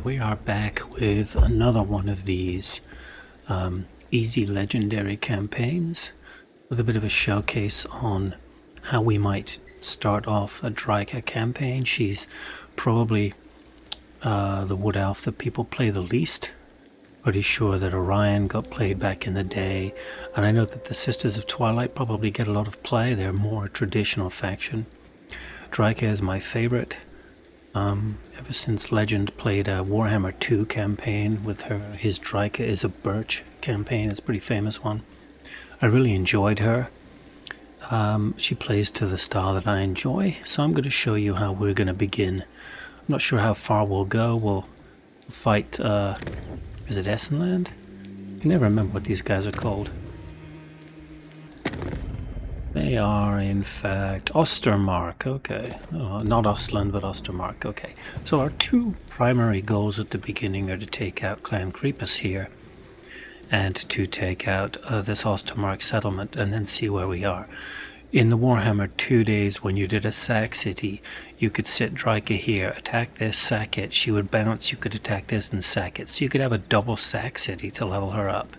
We are back with another one of these easy legendary campaigns with a bit of a showcase on how we might start off a Drycha campaign. She's probably the wood elf that people play the least. Pretty sure that Orion got played back in the day, and I know that the Sisters of Twilight probably get a lot of play. They're more a traditional faction. Drycha is my favorite. Ever since Legend played a Warhammer 2 campaign with his Drycha is a Birch campaign. It's a pretty famous one. I really enjoyed her. She plays to the style that I enjoy, so I'm going to show you how we're going to begin. I'm not sure how far we'll go. We'll fight, is it Essenland? I can never remember what these guys are called. They are, in fact, Ostermark, okay. Oh, not Ostland, but Ostermark, okay. So our two primary goals at the beginning are to take out Clan Creepus here and to take out this Ostermark settlement and then see where we are. In the Warhammer 2 days, when you did a sack city, you could sit Drycha here, attack this, sack it, she would bounce, you could attack this and sack it. So you could have a double sack city to level her up.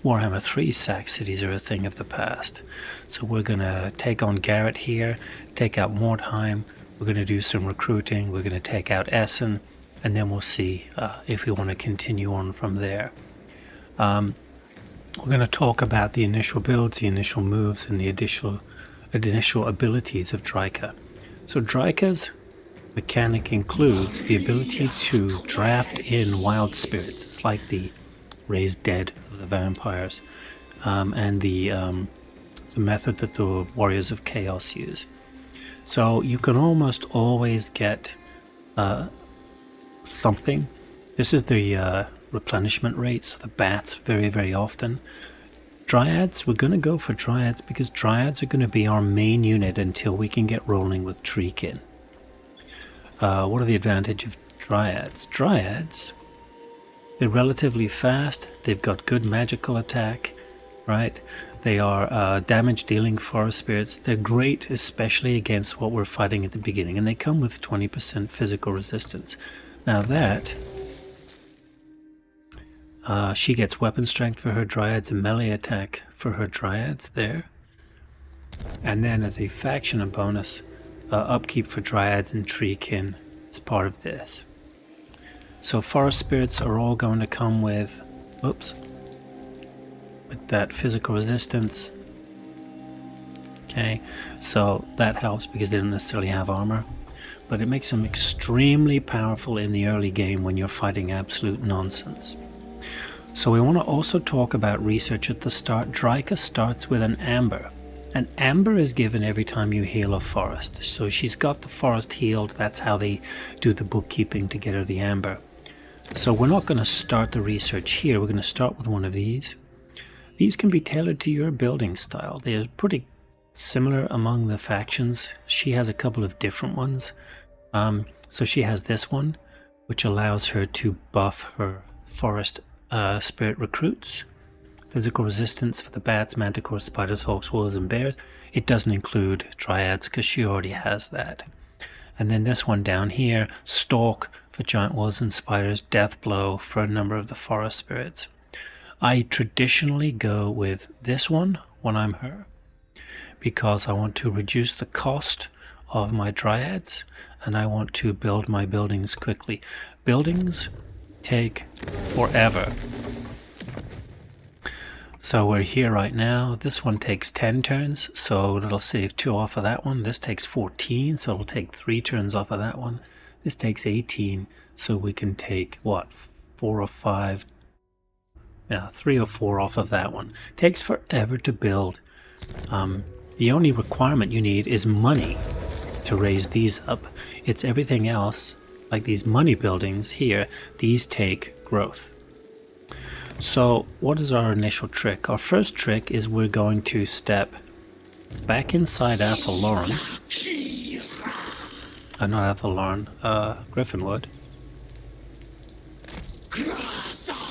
Warhammer 3 sack cities are a thing of the past. So we're going to take on Garrett here, take out Mordheim, we're going to do some recruiting, we're going to take out Essen, and then we'll see if we want to continue on from there. We're going to talk about the initial builds, the initial moves, and the initial abilities of Drycha. So Drycha's mechanic includes the ability to draft in wild spirits. It's like the raised dead of the vampires, and the method that the Warriors of Chaos use. So you can almost always get something. This is the replenishment rate, so the bats very, very often. Dryads, we're going to go for Dryads because Dryads are going to be our main unit until we can get rolling with Treekin. What are the advantages of Dryads? Dryads, they're relatively fast, they've got good magical attack, right? They are damage dealing forest spirits. They're great especially against what we're fighting at the beginning, and they come with 20% physical resistance. Now that... she gets weapon strength for her Dryads and melee attack for her Dryads there. And then as a faction bonus, upkeep for Dryads and Treekin is part of this. So forest spirits are all going to come with, with that physical resistance. Okay, so that helps because they don't necessarily have armor. But it makes them extremely powerful in the early game when you're fighting absolute nonsense. So we want to also talk about research at the start. Drycha starts with an amber. An amber is given every time you heal a forest. So she's got the forest healed. That's how they do the bookkeeping to get her the amber. So we're not going to start the research here. We're going to start with one of these. These can be tailored to your building style. They're pretty similar among the factions. She has a couple of different ones. So she has this one, which allows her to buff her forest spirit recruits. Physical resistance for the bats, manticores, spiders, hawks, wolves, and bears. It doesn't include Dryads because she already has that. And then this one down here, Stalk for giant wolves and spiders, Death Blow for a number of the forest spirits. I traditionally go with this one when I'm her because I want to reduce the cost of my Dryads and I want to build my buildings quickly. Buildings take forever. So we're here right now. This one takes 10 turns, so it'll save 2 off of that one. This takes 14, so it'll take 3 turns off of that one. This takes 18, so we can take, what, 4 or 5? Yeah, 3 or 4 off of that one. Takes forever to build. The only requirement you need is money to raise these up. It's everything else, like these money buildings here, these take growth. So what is our initial trick? Our first trick is we're going to step back inside Athelloran. Not Athelloran, Griffinwood.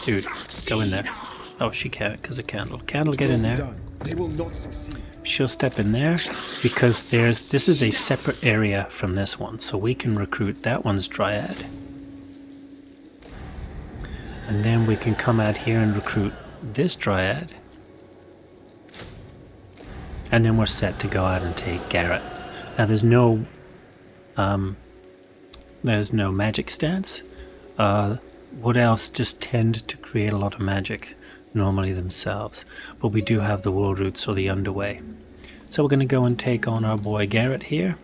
Dude, go in there. Oh, she can't because of Candle. Candle, get in there. They will not succeed. She'll step in there because this is a separate area from this one, so we can recruit that one's Dryad. And then we can come out here and recruit this Dryad. And then we're set to go out and take Garrett. Now there's no magic stance. Wood Elves just tend to create a lot of magic normally themselves. But we do have the World Roots or the Underway. So we're going to go and take on our boy Garrett here.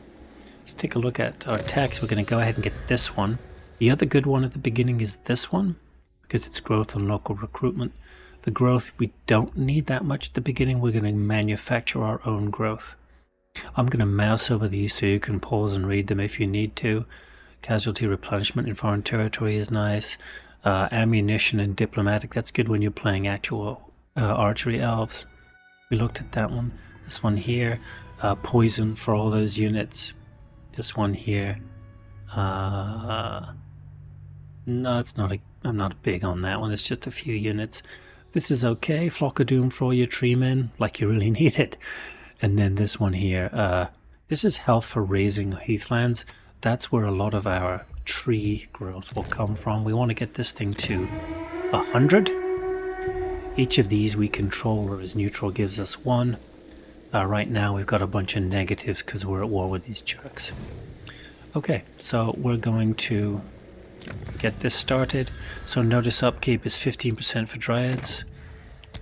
Let's take a look at our text. We're going to go ahead and get this one. The other good one at the beginning is this one, because it's growth and local recruitment. The growth, we don't need that much at the beginning. We're going to manufacture our own growth. I'm going to mouse over these so you can pause and read them if you need to. Casualty replenishment in foreign territory is nice. Ammunition and diplomatic, that's good when you're playing actual archery elves. We looked at that one. This one here, poison for all those units. This one here, no, it's not. I'm not big on that one. It's just a few units. This is okay. Flock of Doom for all your tree men, like you really need it. And then this one here. This is health for raising heathlands. That's where a lot of our tree growth will come from. We want to get this thing to 100. Each of these we control, whereas neutral gives us 1. Right now we've got a bunch of negatives because we're at war with these jerks. Okay, so we're going to get this started. So notice upkeep is 15% for Dryads.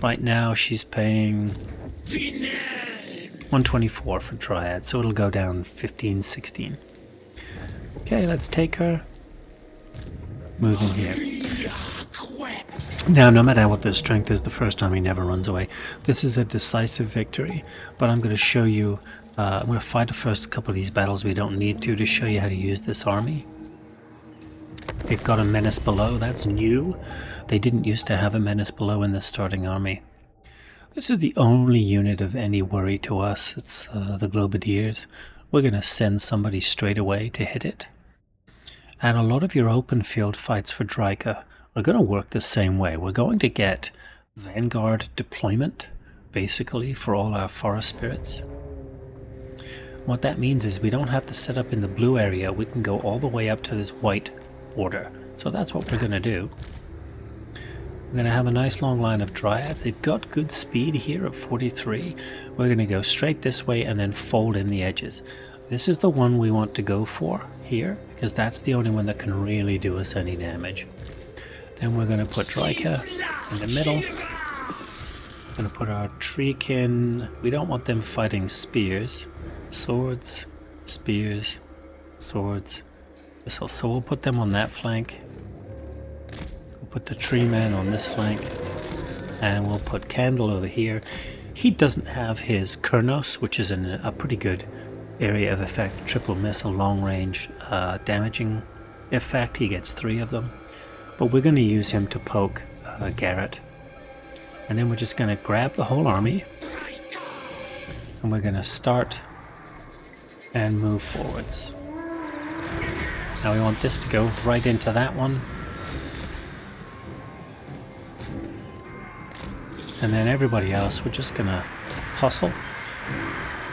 Right now she's paying 124 for Dryads, so it'll go down 15, 16. Okay, let's take her. Move in here. Now, no matter what their strength is, the first army never runs away. This is a decisive victory, but I'm going to show you, I'm going to fight the first couple of these battles we don't need to show you how to use this army. They've got a menace below, that's new. They didn't used to have a menace below in the starting army. This is the only unit of any worry to us, it's the Globadiers. We're going to send somebody straight away to hit it. And a lot of your open field fights for Drycha are going to work the same way. We're going to get Vanguard deployment, basically, for all our forest spirits. What that means is we don't have to set up in the blue area. We can go all the way up to this white border. So that's what we're going to do. We're going to have a nice long line of Dryads. They've got good speed here at 43. We're going to go straight this way and then fold in the edges. This is the one we want to go for here, because that's the only one that can really do us any damage. Then we're going to put Drycha in the middle. We're going to put our Treekin. We don't want them fighting spears. Swords, spears, swords. So we'll put them on that flank. We'll put the tree man on this flank. And we'll put Candle over here. He doesn't have his Kurnos, which is a pretty good area of effect. Triple missile, long range damaging effect. He gets 3 of them. But we're going to use him to poke Garrett. And then we're just going to grab the whole army. And we're going to start and move forwards. Now we want this to go right into that one. And then everybody else, we're just going to tussle.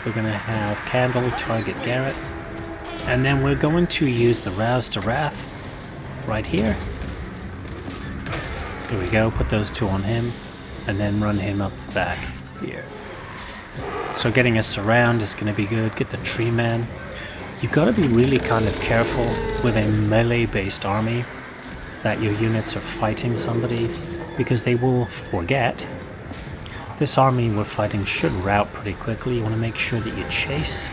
We're going to have Candle target Garrett. And then we're going to use the Rouse to Wrath right here. Here we go, put those 2 on him. And then run him up the back here. So getting a surround is going to be good. Get the tree man. You've got to be really kind of careful with a melee-based army that your units are fighting somebody, because they will forget. This army we're fighting should rout pretty quickly. You want to make sure that you chase,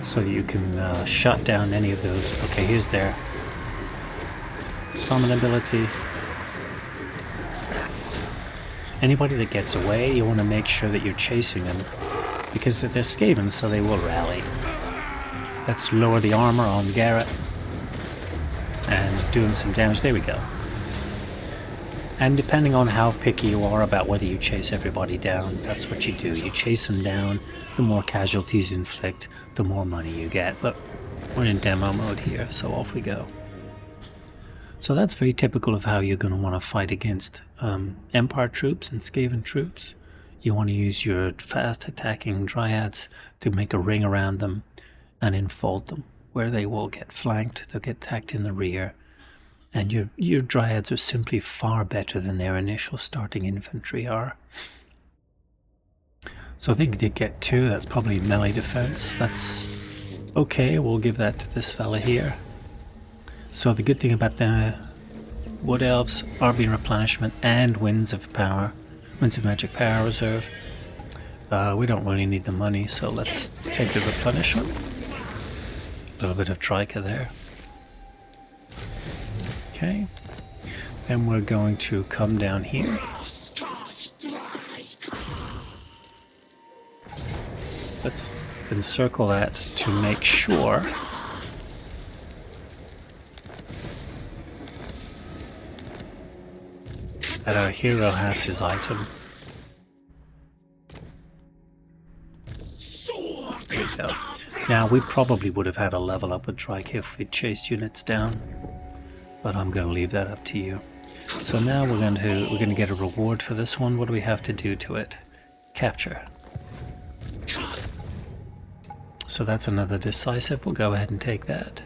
so that you can shut down any of those. Okay, here's their summon ability. Anybody that gets away, you want to make sure that you're chasing them, because they're Skavens, so they will rally. Let's lower the armor on Garrett and do him some damage. There we go. And depending on how picky you are about whether you chase everybody down, that's what you do. You chase them down, the more casualties inflict, the more money you get. But we're in demo mode here, so off we go. So that's very typical of how you're going to want to fight against Empire troops and Skaven troops. You want to use your fast attacking Dryads to make a ring around them and enfold them. where they will get flanked, they'll get attacked in the rear, and your dryads are simply far better than their initial starting infantry are. So they did get 2, that's probably melee defense. That's okay, we'll give that to this fella here. So the good thing about the Wood Elves, RB replenishment, and Winds of Magic Power Reserve. We don't really need the money, so let's take the replenishment. A little bit of Drycha there. Okay. Then we're going to come down here. Let's encircle that to make sure that our hero has his item. There we go. Now we probably would have had a level up with Drycha if we'd chased units down, but I'm going to leave that up to you. So now we're going to get a reward for this one. What do we have to do to it? Capture. So that's another decisive. We'll go ahead and take that.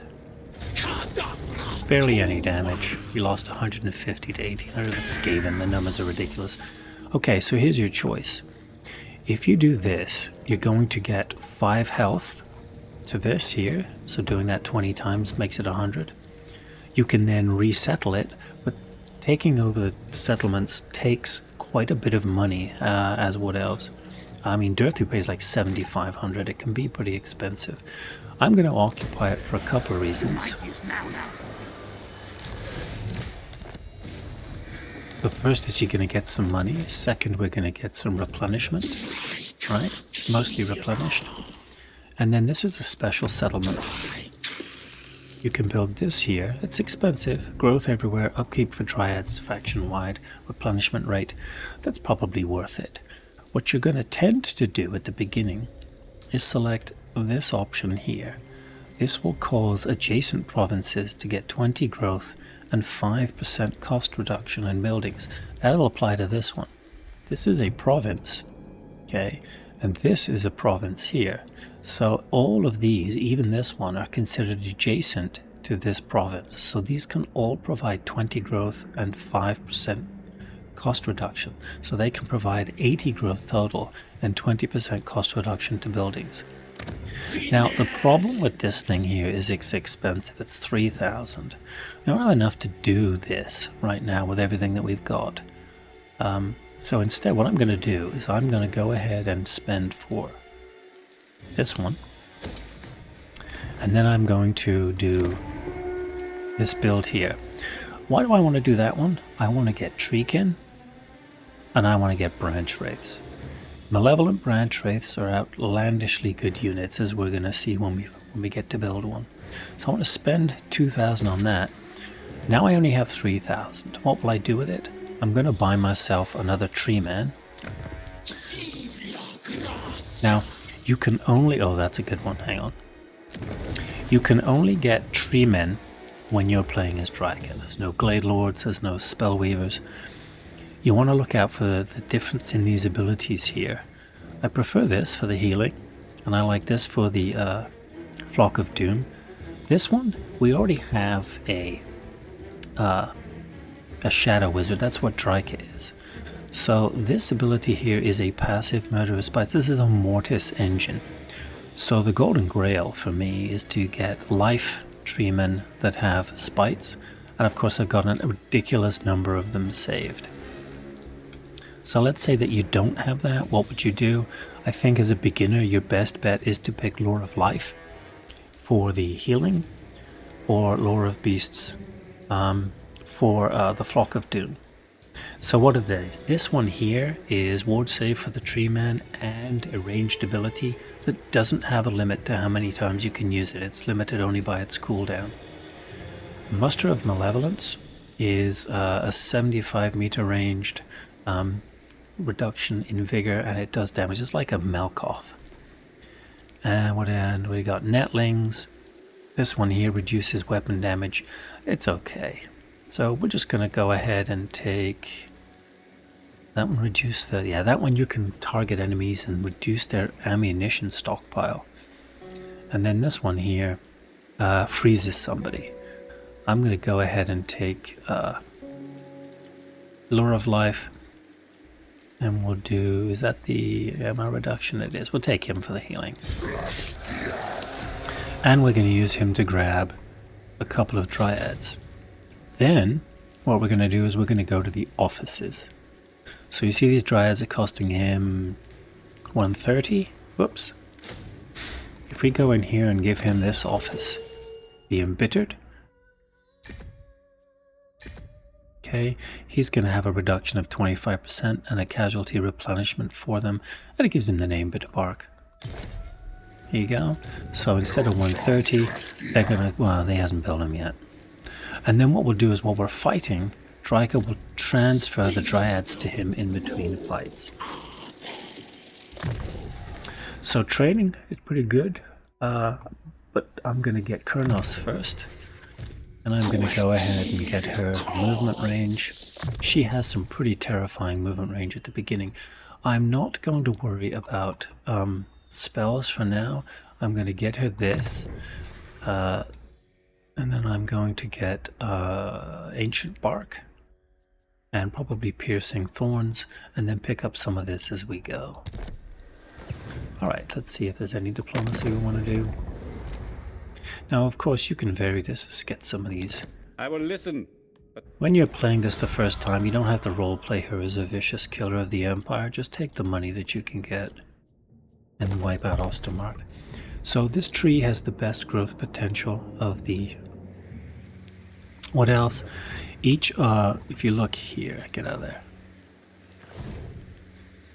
Barely any damage. We lost 150 to 1800. That's Skaven. The numbers are ridiculous. Okay, so here's your choice. If you do this, you're going to get 5 health to this here. So doing that 20 times makes it 100. You can then resettle it, but taking over the settlements takes quite a bit of money as Wood Elves. I mean, Dirthu pays like 7,500. It can be pretty expensive. I'm going to occupy it for a couple of reasons. The first is you're going to get some money. Second, we're going to get some replenishment, right? Mostly replenished. And then this is a special settlement. You can build this here. It's expensive. Growth everywhere, upkeep for dryads, faction-wide, replenishment rate. That's probably worth it. What you're going to tend to do at the beginning is select this option here. This will cause adjacent provinces to get 20 growth and 5% cost reduction in buildings. That'll apply to this one. This is a province, okay, and this is a province here. So all of these, even this one, are considered adjacent to this province. So these can all provide 20 growth and 5% cost reduction. So they can provide 80 growth total and 20% cost reduction to buildings. Now the problem with this thing here is it's expensive. It's 3,000. We don't have enough to do this right now with everything that we've got. So instead what I'm going to do is I'm going to go ahead and spend for this one. And then I'm going to do this build here. Why do I want to do that one? I want to get Treekin and I want to get Branch Wraiths. Malevolent Branch Wraiths are outlandishly good units, as we're going to see when we get to build one. So I want to spend 2,000 on that. Now I only have 3,000. What will I do with it? I'm going to buy myself another Tree Man. Now, you can only... Oh, that's a good one. Hang on. You can only get Tree Men when you're playing as Drycha. There's no Glade Lords, there's no Spellweavers. You want to look out for the difference in these abilities here. I prefer this for the healing, and I like this for the Flock of Doom. This one, we already have a Shadow Wizard. That's what Drycha is. So this ability here is a passive Murderous Spites. This is a Mortis engine. So the Golden Grail for me is to get life treemen that have spites, and of course I've got a ridiculous number of them saved. So let's say that you don't have that. What would you do? I think as a beginner your best bet is to pick Lore of Life for the healing, or Lore of Beasts for the Flock of Doom. So what are these? This one here is ward save for the Tree Man and a ranged ability that doesn't have a limit to how many times you can use it. It's limited only by its cooldown. Muster of Malevolence is a 75 meter ranged reduction in vigor, and it does damage. It's like a Melkoth. And we got Netlings. This one here reduces weapon damage. It's okay. So we're just going to go ahead and take that one. Reduce the... Yeah, that one you can target enemies and reduce their ammunition stockpile. And then this one here freezes somebody. I'm going to go ahead and take Lure of Life, and we'll do, is that the ammo reduction? It is. We'll take him for the healing. And we're going to use him to grab a couple of Dryads. Then, what we're going to do is we're going to go to the offices. So you see these Dryads are costing him 130. Whoops. If we go in here and give him this office, the Embittered, okay, he's going to have a reduction of 25% and a casualty replenishment for them, and it gives him the name Bitterbark. Here you go. So instead of 130, they're going to, well, they hasn't built him yet. And then what we'll do is while we're fighting, Drycha will transfer the Dryads to him in between fights. So training is pretty good, but I'm going to get Kurnos first. And I'm going to go ahead and get her movement range. She has some pretty terrifying movement range at the beginning. I'm not going to worry about spells for now. I'm going to get her this. And then I'm going to get Ancient Bark. And probably Piercing Thorns. And then pick up some of this as we go. Alright, let's see if there's any diplomacy we want to do. Now, of course, you can vary this. Let's get some of these. I will listen. But when you're playing this the first time, you don't have to roleplay her as a vicious killer of the Empire. Just take the money that you can get and wipe out Ostermark. So this tree has the best growth potential of the... What else? Each, if you look here, get out of there.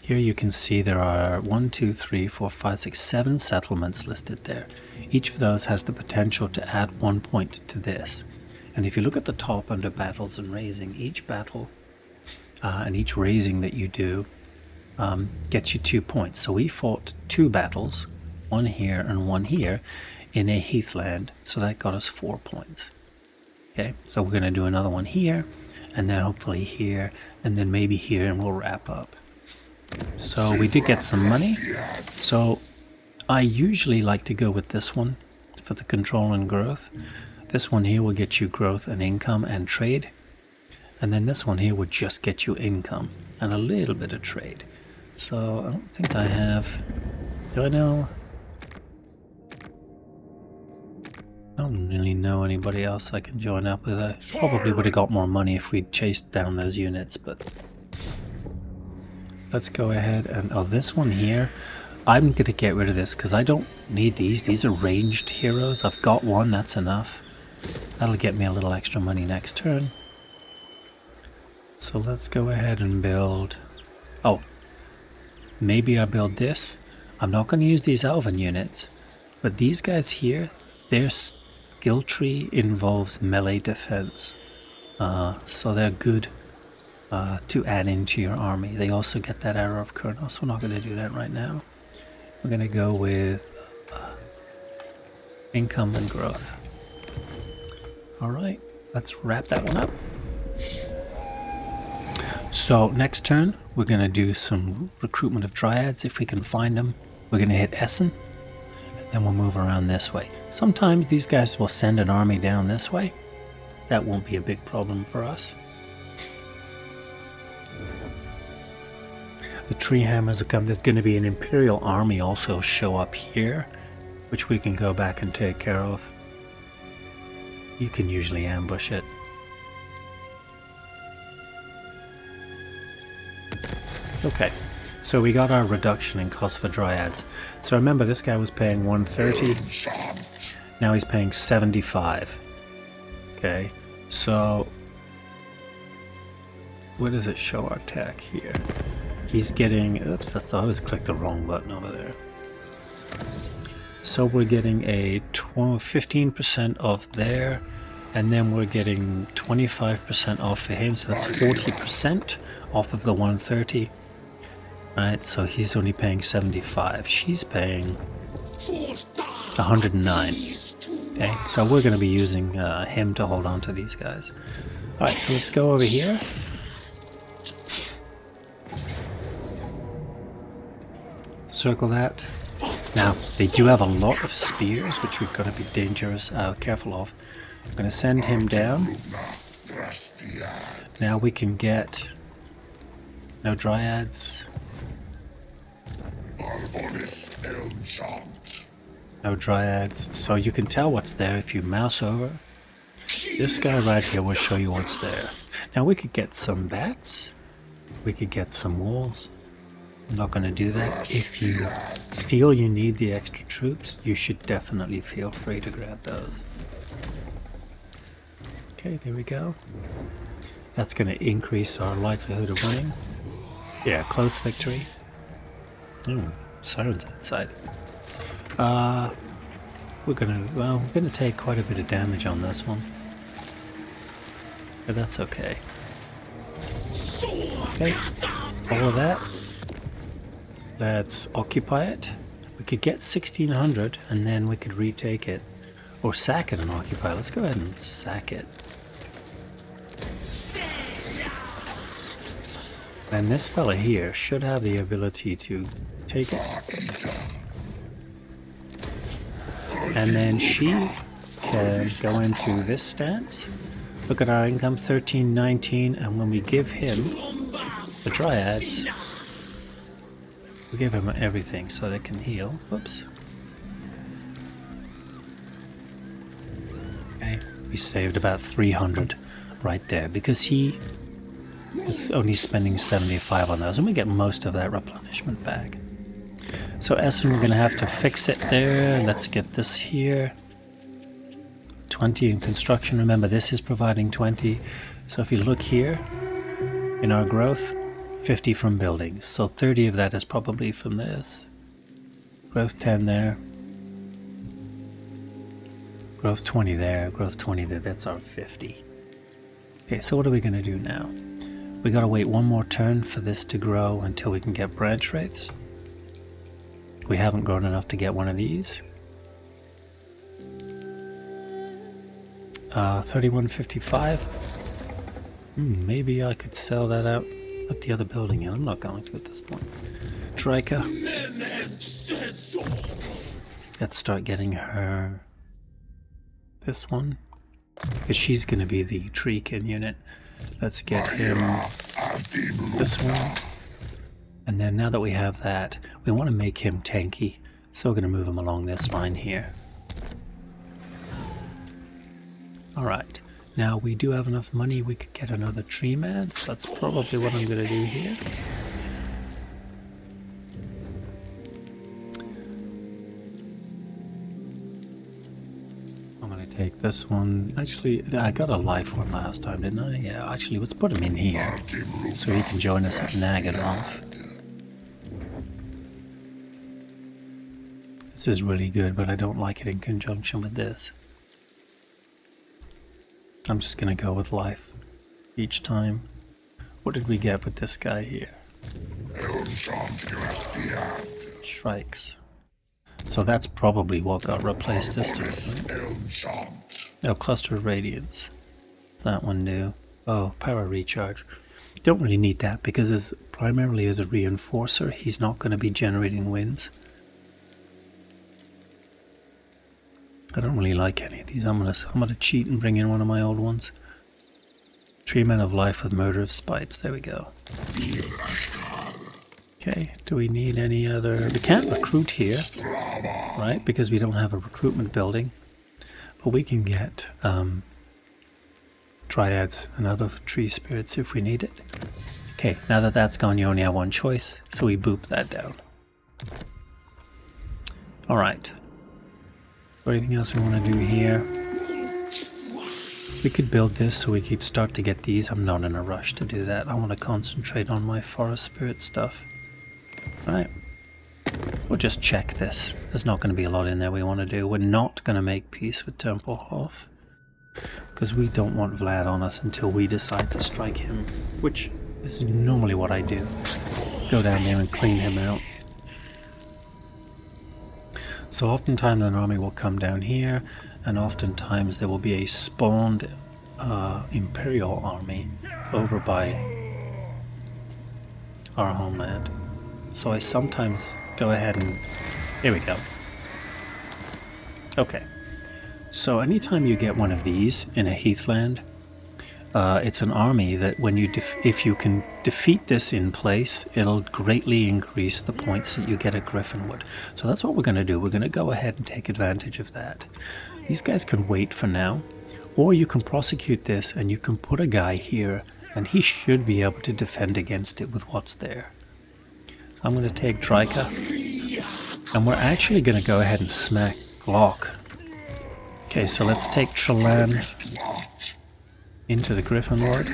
Here you can see there are 1, 2, 3, 4, 5, 6, 7 settlements listed there. Each of those has the potential to add 1 point to this. And if you look at the top under battles and raising, each battle and each raising that you do gets you 2 points. So we fought 2 battles, one here and one here, in a heathland. So that got us 4 points. Okay, so we're going to do another one here, and then hopefully here, and then maybe here, and we'll wrap up. So we did get some money. So I usually like to go with this one for the control and growth. This one here will get you growth and income and trade. And then this one here would just get you income and a little bit of trade. So I don't think I have... Do I know? I don't really know anybody else I can join up with. I probably would have got more money if we'd chased down those units, but... Let's go ahead and, oh, this one here, I'm going to get rid of this because I don't need these. These are ranged heroes. I've got one, that's enough. That'll get me a little extra money next turn. So let's go ahead and build, oh, maybe I build this. I'm not going to use these Elven units, but these guys here, their skill tree involves melee defense. So they're good to add into your army. They also get that Arrow of Kurnos. We're not going to do that right now. We're going to go with income and growth. Alright, let's wrap that one up. So next turn, we're going to do some recruitment of Dryads if we can find them. We're going to hit Essen, and then we'll move around this way. Sometimes these guys will send an army down this way. That won't be a big problem for us. The tree hammers will come. There's going to be an Imperial army also show up here, which we can go back and take care of. You can usually ambush it. Okay, so we got our reduction in cost for Dryads. So remember, this guy was paying 130. Now he's paying 75. Okay, so where does it show our tech here? He's getting, oops, I always clicked the wrong button over there. So we're getting a 15% off there, and then we're getting 25% off for him, so that's 40% off of the 130. Right, so he's only paying 75. She's paying 109. Okay, so we're going to be using him to hold on to these guys. Alright, so let's go over here. Circle that. Now, they do have a lot of spears, which we've got to be careful of. I'm going to send him down. Now we can get no dryads. No dryads. So you can tell what's there if you mouse over. This guy right here will show you what's there. Now we could get some bats. We could get some wolves. I'm not going to do that. If you feel you need the extra troops, you should definitely feel free to grab those. Okay, there we go. That's going to increase our likelihood of winning. Yeah, close victory. Ooh, sirens outside. We're gonna take quite a bit of damage on this one. But that's okay. Okay, all of that. Let's occupy it. We could get 1600 and then we could retake it. Or sack it and occupy it. Let's go ahead and sack it. And this fella here should have the ability to take it. And then she can go into this stance. Look at our income, 1319, and when we give him the dryads, we give him everything so they can heal. Whoops. Okay, we saved about 300 right there because he is only spending 75 on those, and we get most of that replenishment back. So Essen, we're going to have to fix it there. Let's get this here. 20 in construction. Remember, this is providing 20. So if you look here, in our growth, 50 from buildings. So 30 of that is probably from this. Growth 10 there. Growth 20 there. Growth 20 there. That's our 50. Okay, so what are we going to do now? We got to wait one more turn for this to grow until we can get branch rates. We haven't grown enough to get one of these. 3155. Maybe I could sell that out. Put the other building in. I'm not going to at this point. Drycha. Let's start getting her this one. Because she's going to be the Treekin unit. Let's get him this one. And then now that we have that, we want to make him tanky. So we're going to move him along this line here. Alright, now we do have enough money, we could get another tree man, so that's probably what I'm going to do here. I'm going to take this one. Actually, I got a life one last time, didn't I? Yeah, actually, let's put him in here so he can join us at Nagadoff. This is really good, but I don't like it in conjunction with this. I'm just going to go with life each time. What did we get with this guy here? Shrikes. So that's probably what got replaced this time. Oh, Cluster of Radiance. What's that one do? Oh, Power Recharge. Don't really need that because primarily as a reinforcer, he's not going to be generating winds. I don't really like any of these. I'm gonna cheat and bring in one of my old ones. Treatment of Life with Murder of Spites. There we go. Okay, do we need any other... We can't recruit here, right? Because we don't have a recruitment building. But we can get Dryads and other tree spirits if we need it. Okay, now that that's gone, you only have one choice. So we boop that down. Alright. Anything else we want to do here? We could build this so we could start to get these. I'm not in a rush to do that. I want to concentrate on my forest spirit stuff. Right. We'll just check this. There's not going to be a lot in there we want to do. We're not going to make peace with Tempelhof because we don't want Vlad on us until we decide to strike him, which is normally what I do. Go down there and clean him out. So oftentimes an army will come down here, and oftentimes there will be a spawned Imperial army over by our homeland. So I sometimes go ahead and Here we go. Okay. So anytime you get one of these in a heathland, it's an army that when you if you can defeat this in place, it'll greatly increase the points that you get at Griffinwood. So that's what we're going to do. We're going to go ahead and take advantage of that. These guys can wait for now, or you can prosecute this and you can put a guy here and he should be able to defend against it with what's there. I'm going to take Drycha, and we're actually going to go ahead and smack Glock. Okay, so let's take Trelan into the Griffinwood.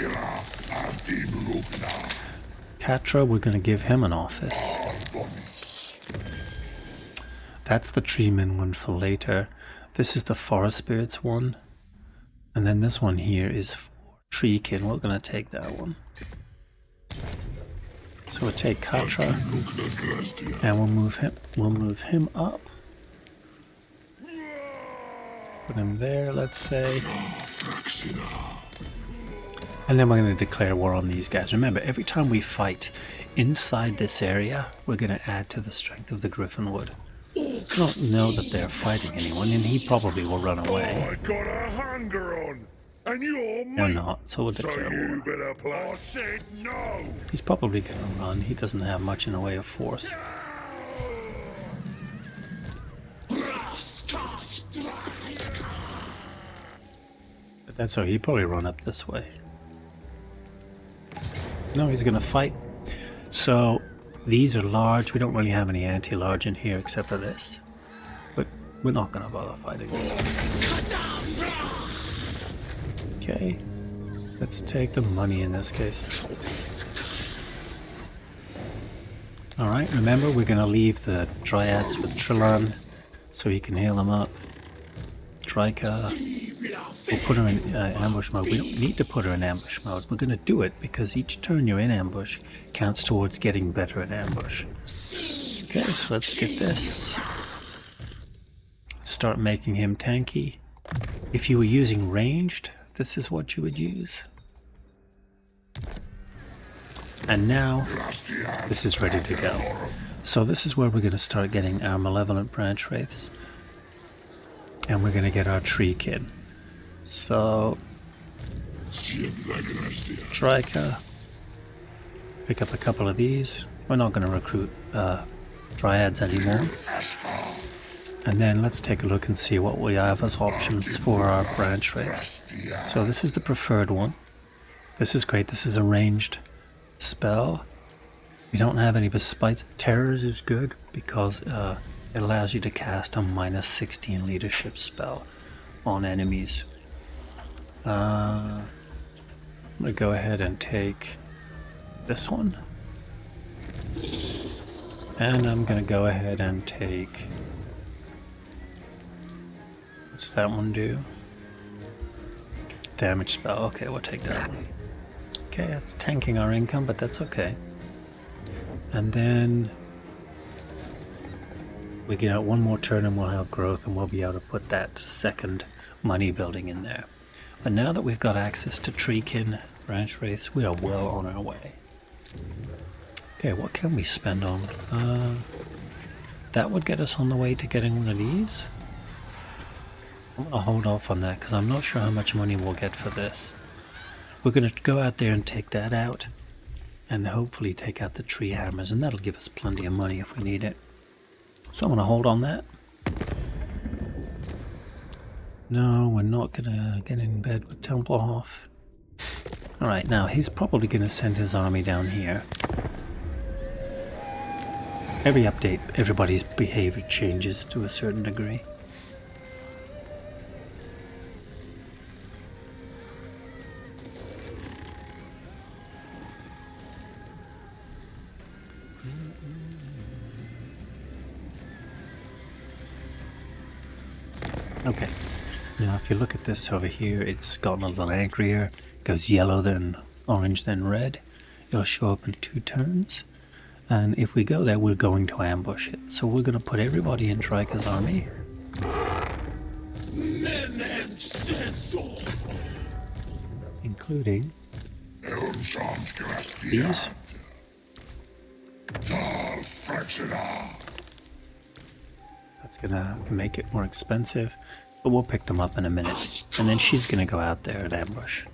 Catra, we're going to give him an office. That's the Treeman one for later. This is the Forest Spirits one. And then this one here is for Treekin. We're going to take that one. So we'll take Catra and we'll move him up. Put him there, let's say. And then we're going to declare war on these guys. Remember, every time we fight inside this area, we're going to add to the strength of the Griffinwood. I don't know that they're fighting anyone, and he probably will run away. I got a hanger on, and you're They're not, so we'll declare war. better play. I said no. He's probably going to run. He doesn't have much in the way of force. But that's how he'd probably run up this way. No, he's going to fight. So these are large. We don't really have any anti-large in here except for this. But we're not going to bother fighting this. Okay. Let's take the money in this case. Alright, remember we're going to leave the Dryads with Trelan so he can heal them up. Drycha. We'll put her in ambush mode. We don't need to put her in ambush mode. We're going to do it because each turn you're in ambush counts towards getting better at ambush. Okay, so let's get this. Start making him tanky. If you were using ranged, this is what you would use. And now, this is ready to go. So this is where we're going to start getting our Malevolent Branch Wraiths. And we're going to get our Treekin. So, Drycha, pick up a couple of these. We're not going to recruit Dryads anymore. And then let's take a look and see what we have as options for our branch wraiths. So this is the preferred one. This is great. This is a ranged spell. We don't have any Bespites. Terrors is good because it allows you to cast a -16 leadership spell on enemies. I'm going to go ahead and take this one. And I'm going to go ahead and take... What's that one do? Damage spell. Okay, we'll take that one. Okay, that's tanking our income, but that's okay. And then we get out one more turn and we'll have growth and we'll be able to put that second money building in there. But now that we've got access to Treekin branch wraiths, we are well on our way. Okay, what can we spend on? That would get us on the way to getting one of these. I'm going to hold off on that because I'm not sure how much money we'll get for this. We're going to go out there and take that out and hopefully take out the tree hammers, and that'll give us plenty of money if we need it. So I'm going to hold on that. No, we're not going to get in bed with Templehoff. Alright, now he's probably going to send his army down here. Every update, everybody's behavior changes to a certain degree. Okay, now if you look at this over here, it's gotten a little angrier. It goes yellow, then orange, then red. It'll show up in 2 turns. And if we go there, we're going to ambush it. So we're going to put everybody in Drycha's army. Including these. It's gonna make it more expensive, but we'll pick them up in a minute. And then she's gonna go out there and ambush.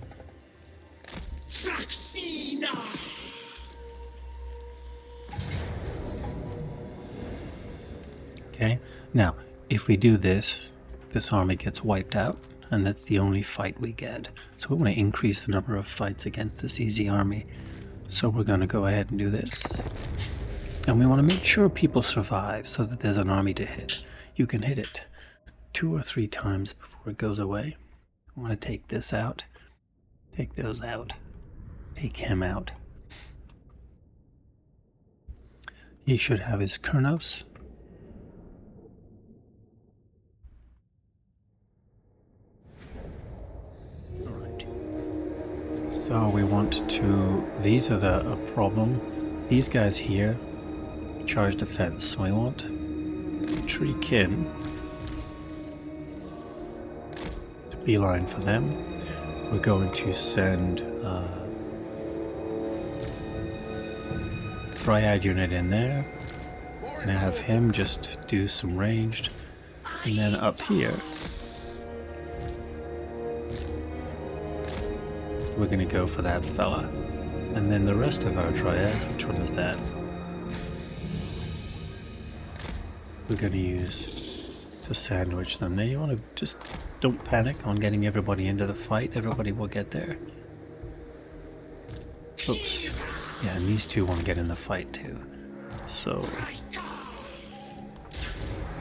Okay, now if we do this, this army gets wiped out, and that's the only fight we get. So we want to increase the number of fights against this easy army. So we're going to go ahead and do this. And we want to make sure people survive so that there's an army to hit. You can hit it 2 or 3 times before it goes away. I want to take this out, take those out, take him out. He should have his Kurnos. So we want to, these are a problem. These guys here charge defense, so we want tree kin to beeline for them. We're going to send Dryad unit in there and have him just do some ranged, and then up here we're going to go for that fella. And then the rest of our Dryads, which one is that? We're going to use to sandwich them. Now you want to just don't panic on getting everybody into the fight. Everybody will get there. Oops. Yeah, and these two want to get in the fight too. So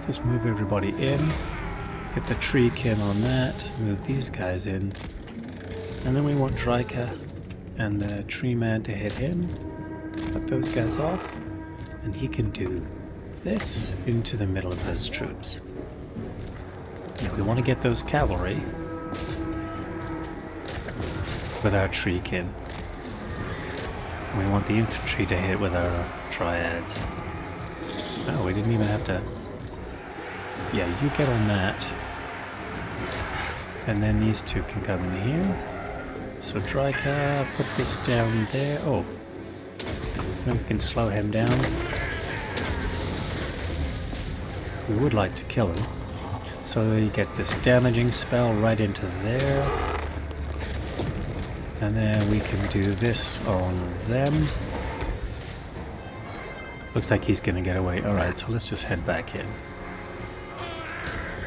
just move everybody in. Get the tree kin on that. Move these guys in. And then we want Drycha and the tree man to hit him. Cut those guys off. And he can do this into the middle of those troops. Now we want to get those cavalry with our tree kin. And we want the infantry to hit with our Dryads. Oh, we didn't even have to... Yeah, you get on that. And then these two can come in here. So Drycha, put this down there. Oh, we can slow him down. We would like to kill him. So you get this damaging spell right into there. And then we can do this on them. Looks like he's gonna get away. Alright, so let's just head back in.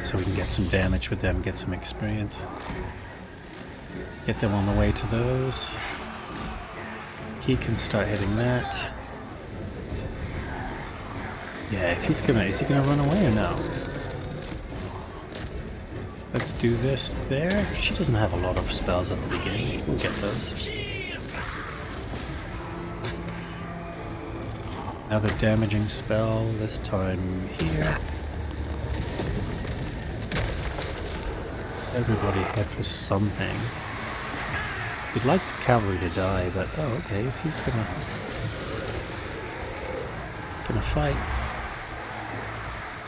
So we can get some damage with them, get some experience. Get them on the way to those. He can start hitting that. Yeah, if he's gonna... Is he gonna run away or no? Let's do this there. She doesn't have a lot of spells at the beginning. We'll get those. Another damaging spell, this time here. Everybody head for something. We'd like the cavalry to die, but oh, okay, if he's gonna fight,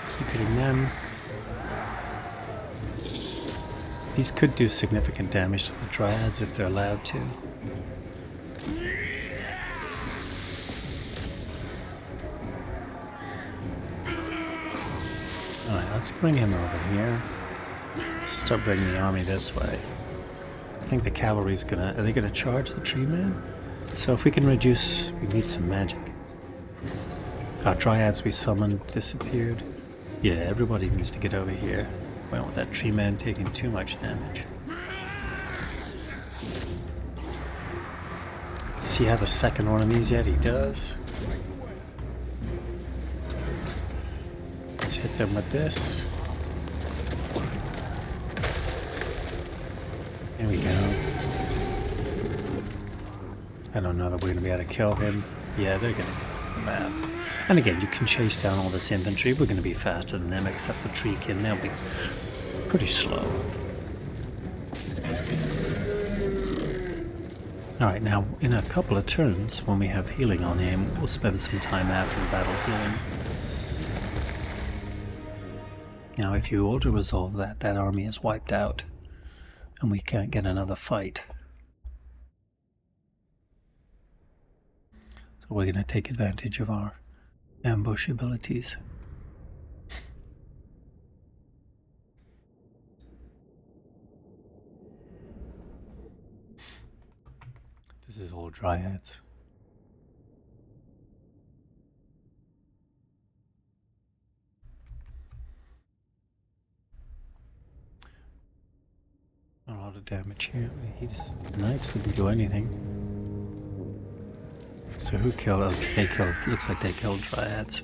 keep hitting them. These could do significant damage to the Dryads if they're allowed to. Alright, let's bring him over here. Start bringing the army this way. I think the cavalry's gonna... Are they gonna charge the tree man? So if we can reduce... We need some magic. Our Dryads we summoned disappeared. Yeah, everybody needs to get over here. We don't want that tree man taking too much damage. Does he have a second one of these yet? He does. Let's hit them with this. There we go. I don't know that we're going to be able to kill him. Yeah, they're going to get off the map. And again, you can chase down all this infantry. We're going to be faster than them, except the tree kin. They'll be pretty slow. Alright, now in a couple of turns, when we have healing on him, we'll spend some time after the battle healing. Now if you auto-resolve that, that army is wiped out. And we can't get another fight. So we're going to take advantage of our ambush abilities. This is all Dryads. Not a lot of damage here. The Knights didn't do anything. So who killed? Oh, they killed. Looks like they killed Dryads.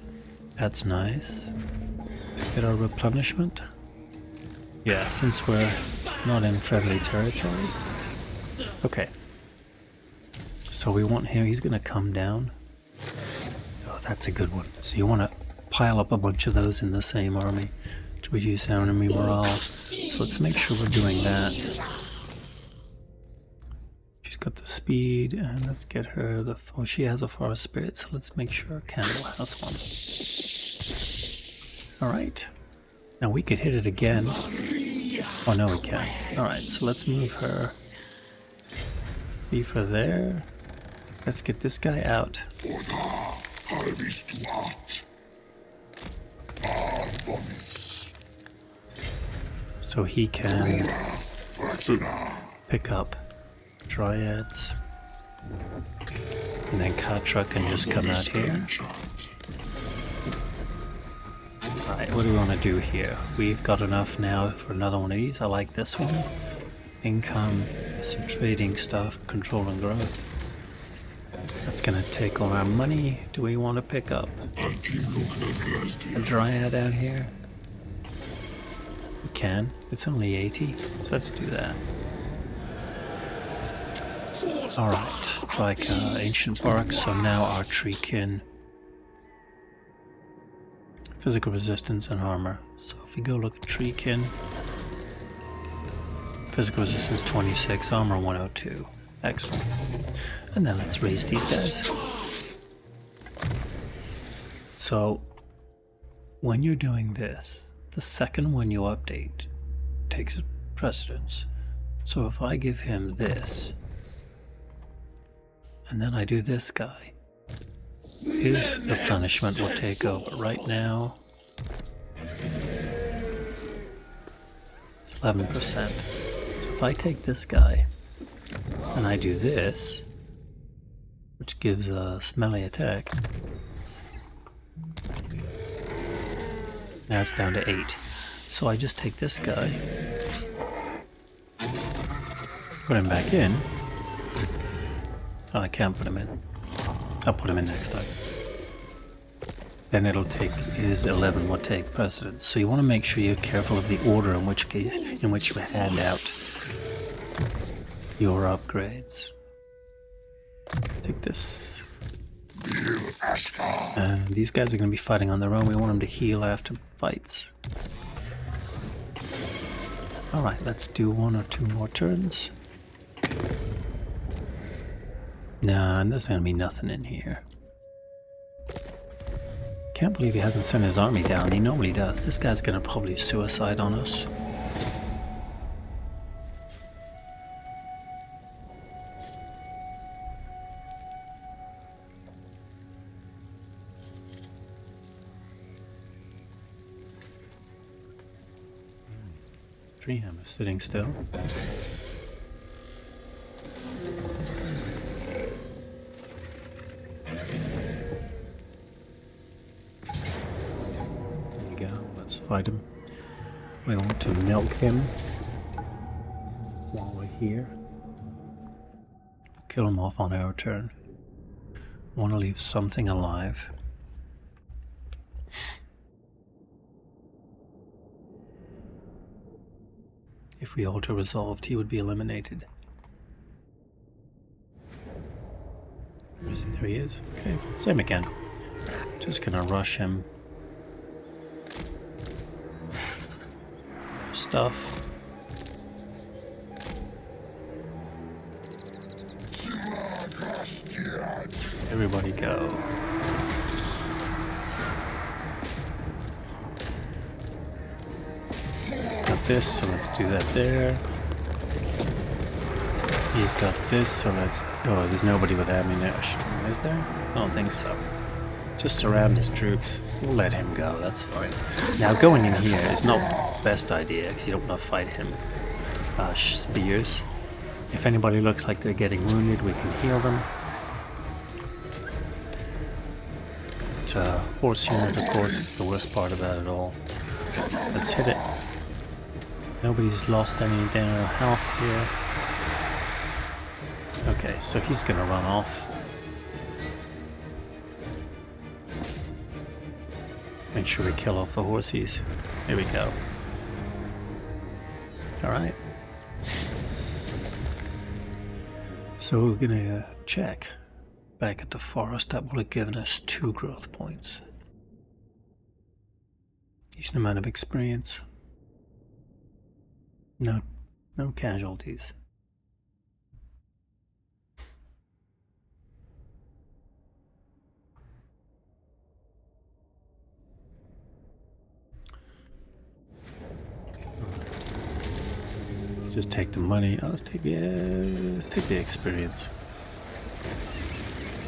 That's nice. Get our replenishment. Yeah, since we're not in friendly territory. Okay. So we want him. He's gonna come down. Oh, that's a good one. So you want to pile up a bunch of those in the same army to reduce enemy morale. So let's make sure we're doing that. She's got the speed, and let's get her the... Oh, she has a forest spirit, so let's make sure Candle has one. Alright. Now we could hit it again. Oh no, we can't. Alright, so let's move her. Leave her there. Let's get this guy out. So he can pick up Dryads, and then Katra can just come out here. Alright, what do we want to do here? We've got enough now for another one of these. I like this one. Income, some trading stuff, control and growth. That's gonna take all our money. Do we want to pick up a Dryad out here? We can. It's only 80, so let's do that. Alright, Drycha, Ancient Bark, so now our Treekin. Physical resistance and armor. So if we go look at Treekin, physical resistance 26, armor 102. Excellent. And then let's raise these guys. So when you're doing this, the second one you update takes precedence. So if I give him this, and then I do this guy, his replenishment will take over. Right now, it's 11%. So if I take this guy, and I do this, which gives a smelly attack, now it's down to 8. So I just take this guy, put him back in. Oh, I can't put him in. I'll put him in next time. Then it'll take, his 11 will take precedence. So you want to make sure you're careful of the order in which you hand out your upgrades. Take this. And these guys are going to be fighting on their own. We want them to heal after fights. Alright, let's do 1 or 2 more turns. Nah, there's going to be nothing in here. Can't believe he hasn't sent his army down. He normally does. This guy's going to probably suicide on us. Treehammer sitting still. There we go, let's fight him. We want to milk him while we're here. Kill him off on our turn. Want to leave something alive. If we alter resolved, he would be eliminated. There he is. Okay, same again. Just gonna rush him. Stuff. Everybody go. He's got this, so let's do that there. He's got this, so let's... Oh, there's nobody with ammunition, is there? I don't think so. Just surround his troops. We'll let him go, that's fine. Now, going in here is not the best idea, because you don't want to fight him. Spears. If anybody looks like they're getting wounded, we can heal them. But, horse unit, of course, is the worst part about it all. Let's hit it. Nobody's lost any down health here. Okay, so he's gonna run off. Make sure we kill off the horsies. There we go. Alright. So we're gonna check back at the forest. That will have given us 2 growth points. Decent amount of experience. No casualties. Let's just take the money. Oh, let's take the experience.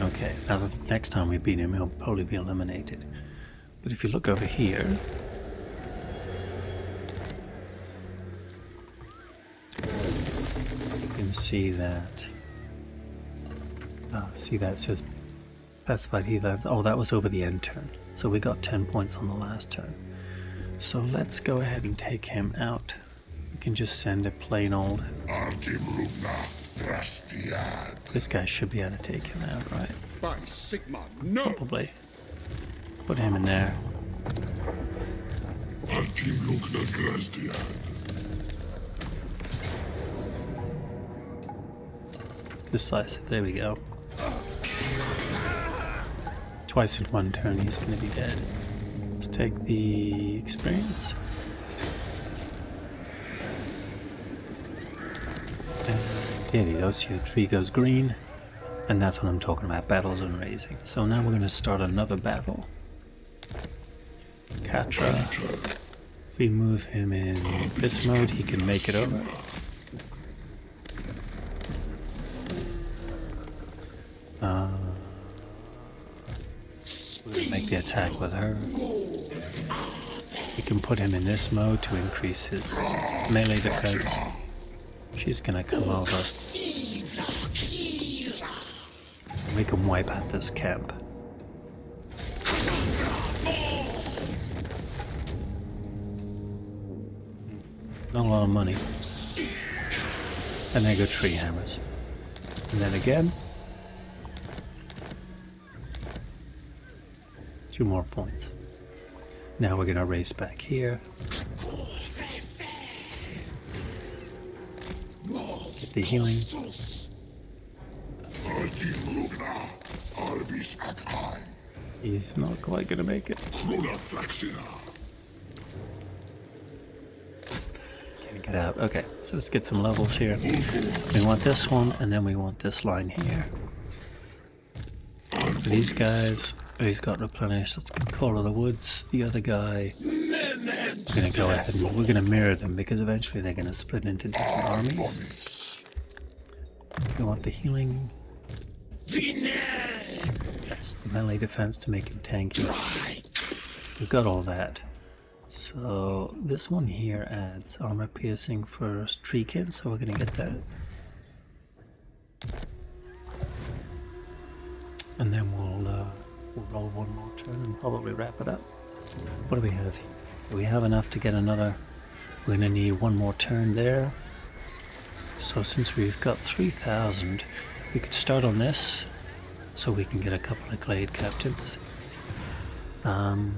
Okay, now the next time we beat him, he'll probably be eliminated. But if you look over here, you can see that. See that it says specified he left. Oh, that was over the end turn. So we got 10 points on the last turn. So let's go ahead and take him out. We can just send a plain old. This guy should be able to take him out, right? By Sigma, no! Probably. Put him in there. Decisive, there we go. Twice in one turn he's gonna be dead. Let's take the experience. And there you go, see the tree goes green. And that's what I'm talking about, battles and raising. So now we're gonna start another battle. Katra. If we move him in this mode, he can make it over. We're gonna make the attack with her. We can put him in this mode to increase his melee defense. She's gonna come over. We can wipe out this camp. Not a lot of money. And there go tree hammers. And then again. 2 more points. Now we're gonna race back here. Get the healing. He's not quite gonna make it. Can't get out. Okay, so let's get some levels here. We want this one, and then we want this line here. For these guys, he's got replenished. Let's get Call of the Woods. The other guy, we're gonna go ahead and we're gonna mirror them because eventually they're gonna split into different armies. We want the healing. That's the melee defense to make him tanky. We've got all that. So this one here adds armor piercing for Treekin, so we're gonna get that. And then we'll roll one more turn and probably wrap it up. What do we have here? Do we have enough to get another? We're gonna need one more turn there. So since we've got 3,000, we could start on this, so we can get a couple of Glade Captains. Do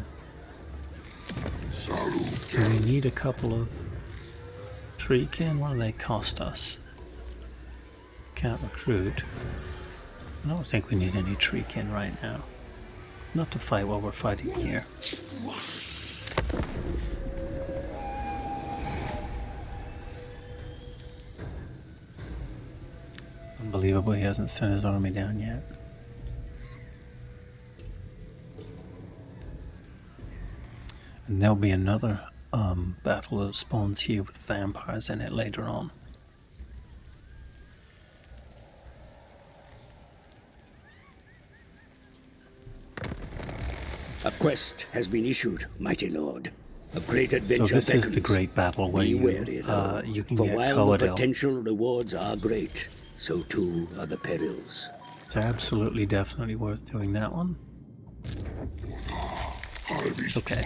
we need a couple of Treekin? What do they cost us? Can't recruit. I don't think we need any Treekin right now. Not to fight while we're fighting here. Unbelievable, he hasn't sent his army down yet. And there'll be another battle that spawns here with vampires in it later on. A quest has been issued, mighty lord. A great So adventure this is the beckons. great battle where Be you wary, though. you can For get while the Coadil. potential rewards are great, so too are the perils. It's absolutely definitely worth doing that one. Okay.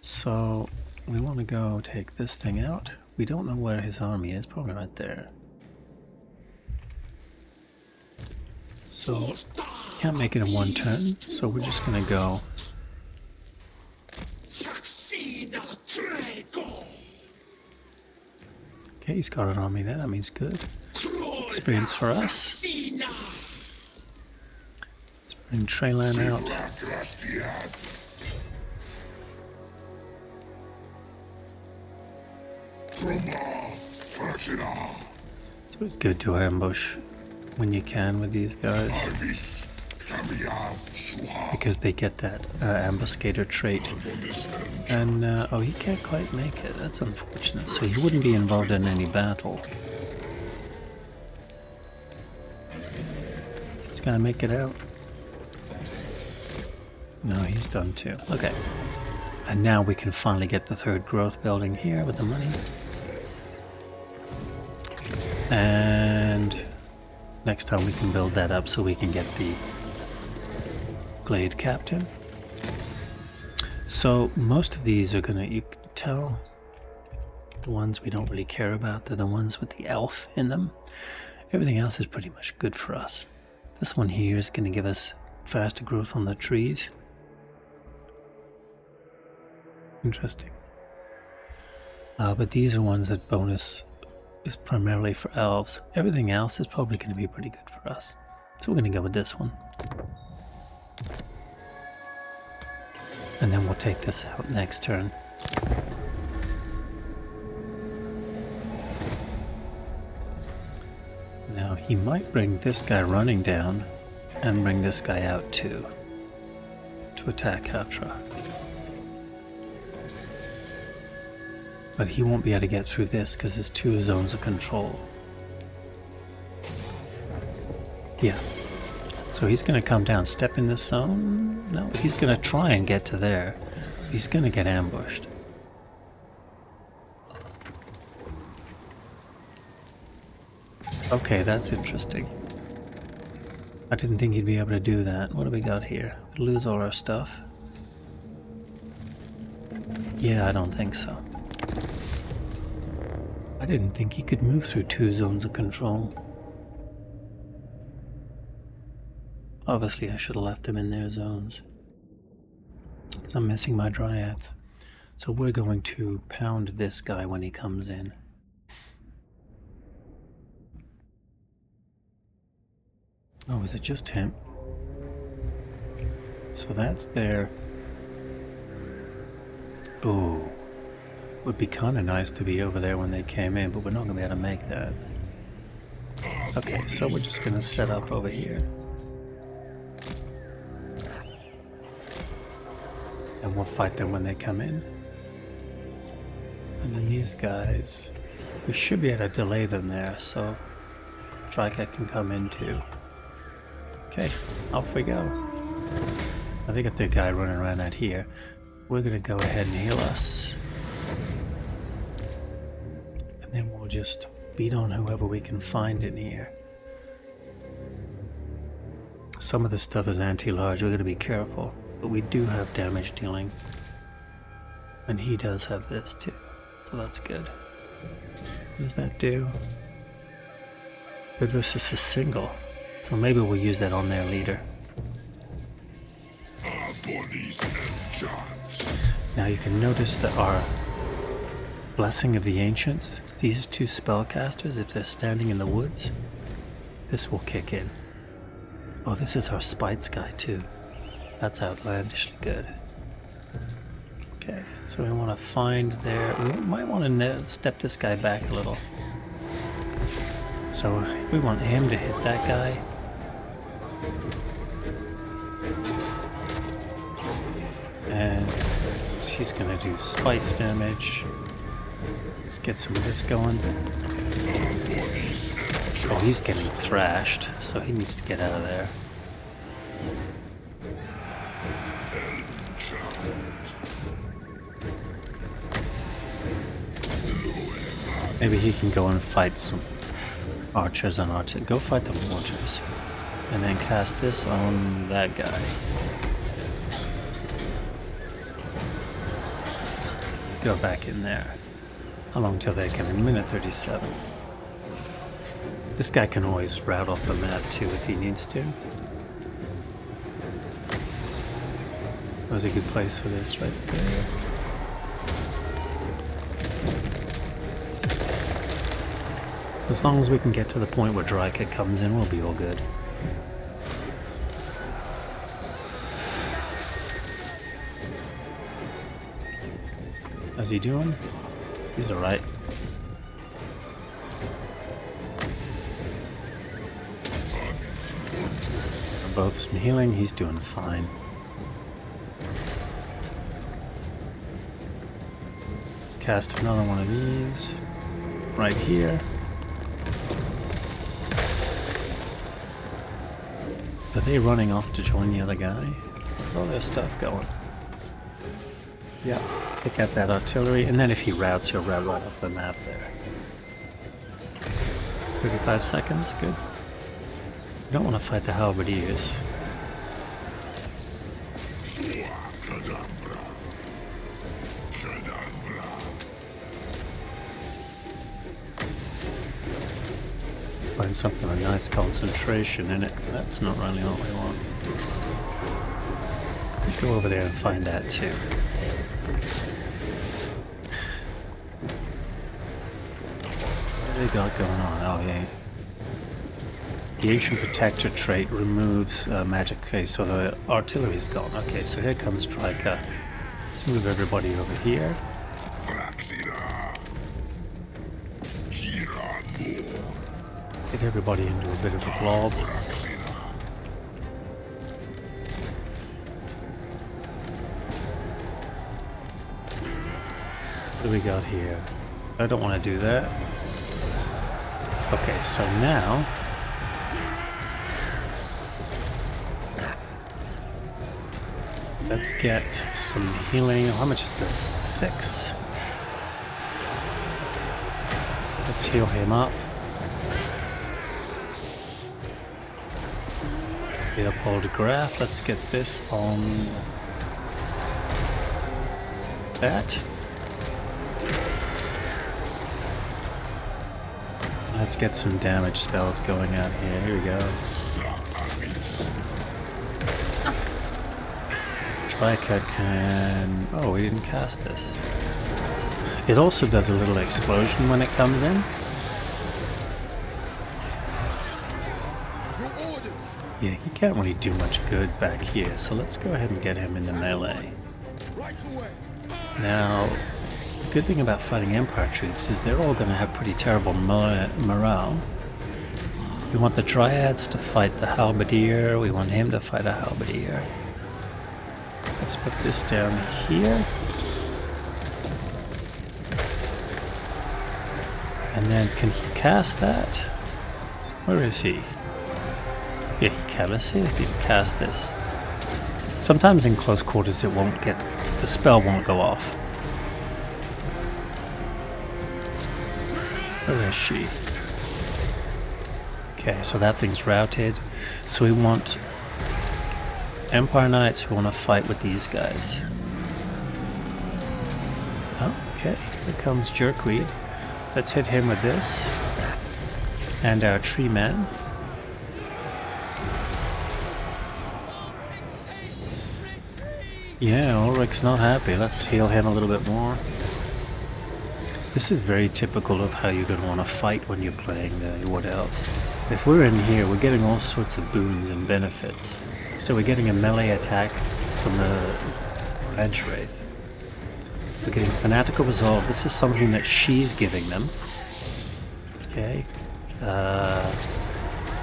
So we want to go take this thing out. We don't know where his army is, probably right there. So can't make it in one turn, so we're just gonna go. Okay, he's got an army there, that means good. Experience for us. Let's bring Treylan out. So it's good to ambush when you can with these guys, because they get that ambuscator trait. And oh, he can't quite make it. That's unfortunate. So he wouldn't be involved in any battle. This guy make it out? No, he's done too. Okay. And now we can finally get the third growth building here with the money. And next time we can build that up so we can get the Glade Captain. So most of these are gonna, you can tell, the ones we don't really care about, they're the ones with the elf in them. Everything else is pretty much good for us. This one here is gonna give us faster growth on the trees. Interesting. But these are ones that bonus is primarily for elves. Everything else is probably going to be pretty good for us. So we're going to go with this one. And then we'll take this out next turn. Now he might bring this guy running down and bring this guy out too, to attack Hatra. But he won't be able to get through this because there's 2 zones of control. Yeah. So he's going to come down, step in this zone. No, he's going to try and get to there. He's going to get ambushed. Okay, that's interesting. I didn't think he'd be able to do that. What do we got here? We lose all our stuff. Yeah, I don't think so. I didn't think he could move through 2 zones of control. Obviously, I should have left him in their zones, because I'm missing my dryads. So we're going to pound this guy when he comes in. Oh, is it just him? So that's there. Oh. Would be kind of nice to be over there when they came in, but we're not going to be able to make that. Okay, so we're just going to set up over here. And we'll fight them when they come in. And then these guys, we should be able to delay them there, so Drycha can come in too. Okay, off we go. I think got the guy running around out here. We're going to go ahead and heal us. And then we'll just beat on whoever we can find in here. Some of this stuff is anti-large, we're going to be careful. But we do have damage dealing. And he does have this too. So that's good. What does that do? Good versus a single. So maybe we'll use that on their leader. Now you can notice that our Blessing of the Ancients, these 2 spellcasters, if they're standing in the woods, this will kick in. Oh, this is our Spites guy too. That's outlandishly good. Okay, so we want to find their... We might want to step this guy back a little. So we want him to hit that guy. And she's going to do Spites damage. Let's get some of this going. Oh, he's getting thrashed, so he needs to get out of there. Maybe he can go and fight some archers and archers. Go fight the mortars. And then cast this on that guy. Go back in there. How long till they come in? Minute 37. This guy can always route off the map too if he needs to. There's a good place for this right there. As long as we can get to the point where Drycha comes in, we'll be all good. How's he doing? He's alright. Both some healing, he's doing fine. Let's cast another one of these right here. Are they running off to join the other guy? Where's all their stuff going? Yeah, take out that artillery, and then if he routes, he'll route right off the map there. 35 seconds, good. You don't want to fight the halberdiers. Find something with nice concentration in it. That's not really what we want. Go over there and find that too. What do they got going on? Oh yeah. The Ancient Protector trait removes magic phase, so the artillery's gone. Okay, so here comes Drycha. Let's move everybody over here. Get everybody into a bit of a blob. What do we got here? I don't want to do that. Okay, so now let's get some healing. How much is this? 6. Let's heal him up. Leopold Graf. Let's get this on that. Let's get some damage spells going out here. Here we go. Drycha can... Oh, we didn't cast this. It also does a little explosion when it comes in. Yeah, he can't really do much good back here, so let's go ahead and get him into melee. Now, the good thing about fighting Empire troops is they're all going to have pretty terrible morale. We want the Dryads to fight the Halberdier, we want him to fight a Halberdier. Let's put this down here. And then, can he cast that? Where is he? Yeah, he can. Let's see if he can cast this. Sometimes in close quarters it won't get... the spell won't go off. Where is she? Okay, so that thing's routed. So we want Empire Knights who want to fight with these guys. Okay, here comes Jerkweed. Let's hit him with this. And our tree man. Yeah, Ulrich's not happy. Let's heal him a little bit more. This is very typical of how you're going to want to fight when you're playing the Wood Elves. If we're in here, we're getting all sorts of boons and benefits. So we're getting a melee attack from the Ranch Wraith. We're getting Fanatical Resolve. This is something that she's giving them. Okay.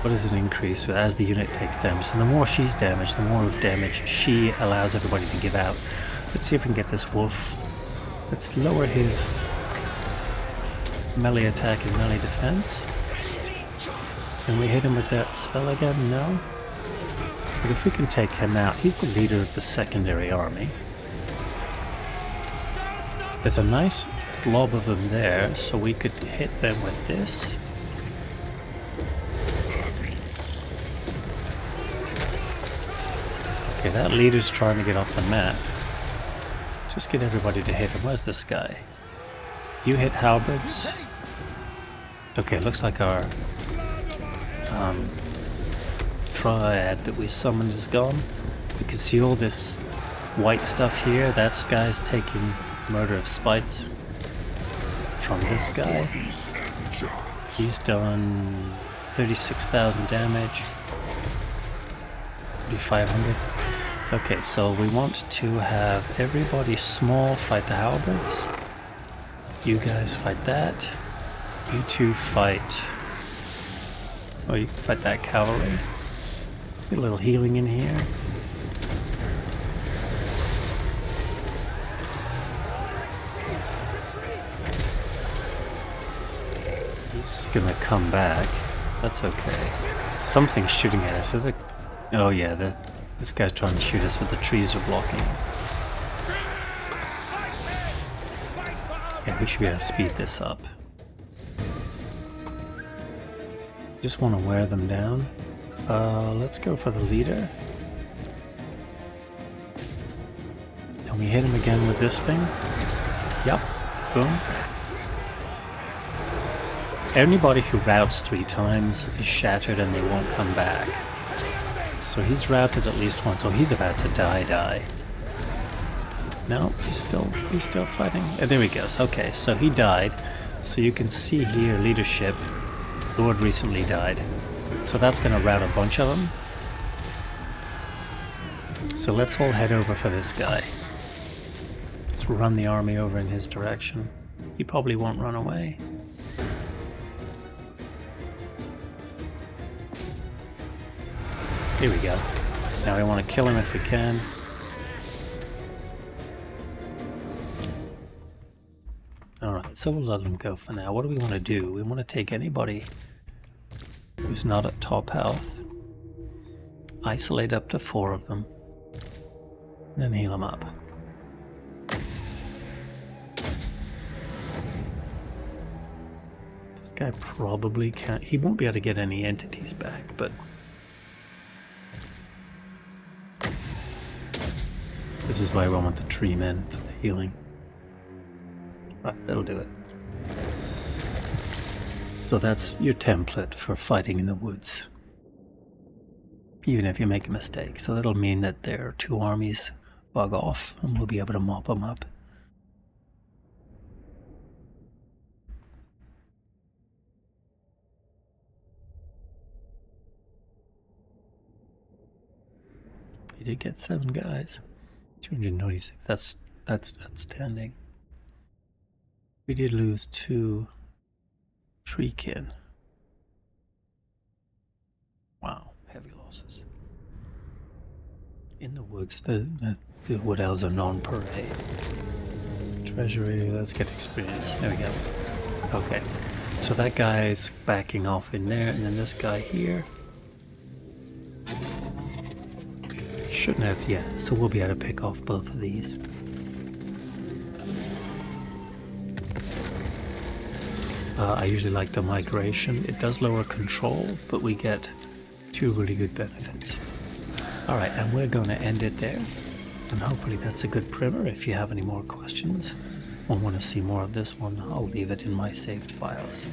What does it increase as the unit takes damage? So the more she's damaged, the more damage she allows everybody to give out. Let's see if we can get this wolf. Let's lower his melee attack and melee defense. Can we hit him with that spell again? No. But if we can take him out, he's the leader of the secondary army. There's a nice blob of them there, so we could hit them with this. Okay, that leader's trying to get off the map. Just get everybody to hit him. Where's this guy? You hit halberds. Okay, looks like our triad that we summoned is gone. You can see all this white stuff here. That guy's taking Murder of Spites from this guy. He's done 36,000 damage. 3,500. Okay, so we want to have everybody small fight the halberds. You guys fight that. You two fight... Oh, you can fight that cavalry. Let's get a little healing in here. He's gonna come back. That's okay. Something's shooting at us. Is it? Oh yeah, this guy's trying to shoot us, but the trees are blocking. Yeah, we should be able to speed this up. Just want to wear them down. Let's go for the leader. Can we hit him again with this thing? Yep. Boom. Anybody who routes 3 times is shattered and they won't come back. So he's routed at least once. So he's about to die. No, he's still fighting. Oh, there he goes. Okay, so he died. So you can see here leadership. Lord recently died. So that's going to rout a bunch of them. So let's all head over for this guy. Let's run the army over in his direction. He probably won't run away. Here we go. Now we want to kill him if we can. Alright, so we'll let him go for now. What do we want to do? We want to take anybody who's not at top health, isolate up to 4 of them, and then heal them up. This guy probably can't... He won't be able to get any entities back, but... This is why we want the tree men for the healing. Right, that'll do it. So that's your template for fighting in the woods. Even if you make a mistake. So that'll mean that their 2 armies bug off and we'll be able to mop them up. You did get 7 guys. 296. That's outstanding. We did lose 2 treekin. Wow, heavy losses. In the woods, the wood elves are non-parade. Treasury, let's get experience. There we go. Okay, so that guy's backing off in there, and then this guy here. Shouldn't have, yeah, so we'll be able to pick off both of these. I usually like the migration. It does lower control, but we get 2 really good benefits. Alright, and we're going to end it there. And hopefully that's a good primer. If you have any more questions or want to see more of this one, I'll leave it in my saved files.